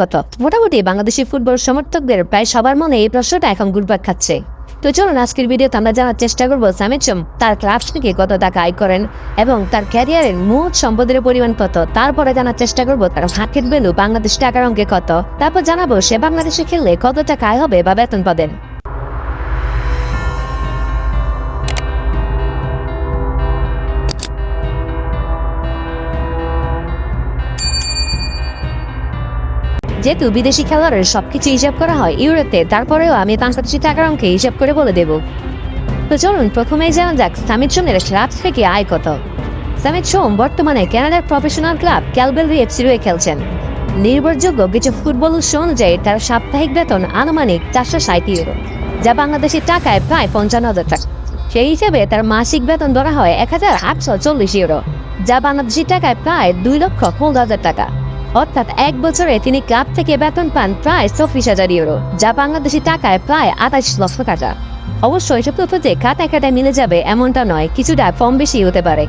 কত? মোটামুটি বাংলাদেশি ফুটবল সমর্থকদের প্রায় সবার মনে এই প্রশ্নটা এখন ঘুরপাক খাচ্ছে। তো চলুন আজকের ভিডিওতে আমরা জানার চেষ্টা করবো সামিদ সোম তার ক্লাব থেকে কত টাকা আয় করেন এবং তার ক্যারিয়ারের মোট সম্পদের পরিমাণ কত। তারপরে জানার চেষ্টা করবো তার মার্কেট ভ্যালু বাংলাদেশ টাকার অঙ্কে কত। তারপর জানাবো সে বাংলাদেশে খেললে কত টাকা আয় হবে বা বেতন পাবেন। যেহেতু বিদেশি খেলোয়াড়ের সবকিছু হিসাব করা হয় ইউরোতে, তারপরেও আমি বাংলাদেশি টাকার অঙ্কে হিসাব করে বলে দেব। তো চলুন প্রথমেই জানা যাক সামিদ সোমের ক্লাব থেকে আয় কত। সামিদ সোম বর্তমানে কানাডার প্রফেশনাল ক্লাব ক্যালগরি এফসির হয়ে খেলছেন। নির্ভরযোগ্য কিছু ফুটবল উৎস অনুযায়ী তার সাপ্তাহিক বেতন আনুমানিক 460 ইউরো, যা বাংলাদেশি টাকায় প্রায় 55,000 টাকা। সেই হিসেবে তার মাসিক বেতন ধরা হয় 1840 ইউরো, যা বাংলাদেশি টাকায় প্রায় 2,15,000 টাকা। অর্থাৎ এক বছরে তিনি ক্লাব থেকে বেতন পান প্রায় 24,000 ইউরো, যা বাংলাদেশি টাকায় প্রায় 28 লক্ষ টাকা। অবশ্য এসব তথ্যতে খাতায় খাতায় মিলে যাবে এমনটা নয়, কিছুটা কম বেশি হতে পারে।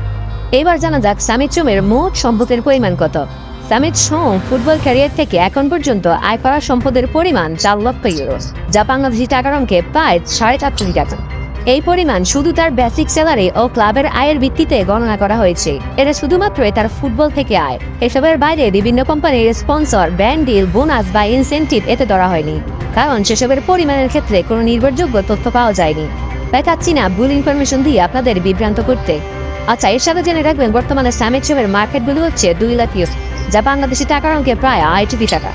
এবার জানা যাক সামিদ সোমের মোট সম্পদের পরিমাণ কত। সামিদ সোম ফুটবল ক্যারিয়ার থেকে এখন পর্যন্ত আয় করা সম্পদের পরিমাণ 4 লক্ষ ইউরো, যা বাংলাদেশি টাকার অঙ্কে প্রায় 4.5 কোটি টাকা। এই পরিমাণ শুধু তার বেসিক স্যালারি ও ক্লাবের আয়ের ভিত্তিতে গণনা করা হয়েছে। এটা শুধুমাত্র তার ফুটবল থেকে আয়। এসবের বাইরে বিভিন্ন কোম্পানির স্পন্সর, ব্র্যান্ড ডিল, বোনাস বা ইনসেন্টিভ এতে ধরা হয়নি, কারণ সেসবের পরিমাণের ক্ষেত্রে কোনো নির্ভরযোগ্য তথ্য পাওয়া যায়নি। তাই চাচ্ছি না ভুল ইনফরমেশন দিয়ে আপনাদের বিভ্রান্ত করতে। আচ্ছা, এর সাথে জেনে রাখবেন বর্তমানে সামিদ সোমের মার্কেট ভ্যালু হচ্ছে 2 লাখ ইউরো, যা বাংলাদেশি টাকার অঙ্কে প্রায় 8 কোটি টাকা।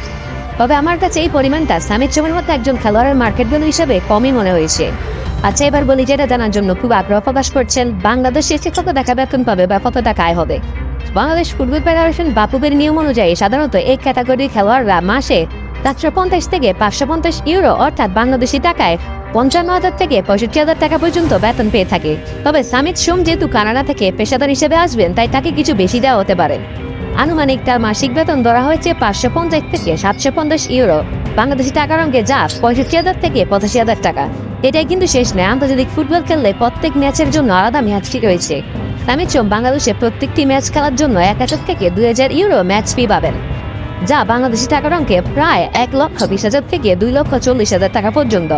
তবে আমার কাছে এই পরিমাণটা সামিদ সোমের মতো একজন খেলোয়াড়ের মার্কেট ভ্যালু হিসেবে কমই মনে হয়েছে। আচ্ছা, এবার বলি যেটা জানার জন্য খুব আগ্রহ প্রকাশ করছেন, বাংলাদেশে এসে কত টাকা বেতন পাবে বা কত টাকা আয় হবে। বাংলাদেশ ফুটবল ফেডারেশন বাপুবের নিয়ম অনুযায়ী সাধারণত এই ক্যাটাগরির খেলোয়াড়রা মাসে 450 থেকে 550 ইউরো অর্থাৎ বাংলাদেশি টাকায় 55,000 থেকে 65,000 টাকা পর্যন্ত বেতন পেয়ে থাকে। তবে সামিদ সোম যেহেতু কানাডা থেকে পেশাদার হিসেবে আসবেন, তাই তাকে কিছু বেশি দেওয়া হতে পারে। আনুমানিক তার মাসিক বেতন ধরা হয়েছে 550 থেকে 750 ইউরো বাংলাদেশি টাকার অঙ্কে, যা 65,000 থেকে 85,000 টাকা। এটাই কিন্তু শেষ নয়, আন্তর্জাতিক ফুটবল খেললে প্রত্যেক ম্যাচের জন্য আলাদা ম্যাচ ফি রয়েছে। সামিদ সোম বাংলাদেশে প্রত্যেকটি ম্যাচ খেলার জন্য 1,000 থেকে 2,000 ইউরো ম্যাচ ফি পাবেন, যা বাংলাদেশি টাকার অঙ্কে প্রায় 1,20,000 থেকে 2,40,000 টাকা পর্যন্ত।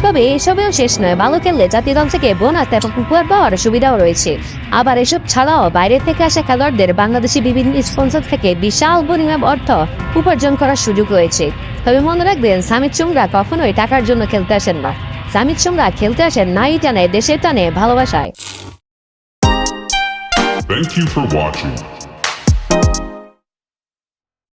তবে এসবেও শেষ নয়, ভালো খেললে জাতীয় দল থেকে বোনাস এবং উপহার পাওয়ার সুবিধাও রয়েছে। আবার এসব ছাড়াও বাইরে থেকে আসা খেলোয়াড়দের বাংলাদেশি বিভিন্ন স্পন্সর থেকে বিশাল পরিমাণ অর্থ উপার্জন করার সুযোগ রয়েছে। তবে মনে রাখবেন, সামিদ সোমরা কখনোই টাকার জন্য খেলতে আসেন না। সামিদ সোমরা খেলতে আসেন নাই টানে, দেশের টানে, ভালোবাসায়। Thank you for watching.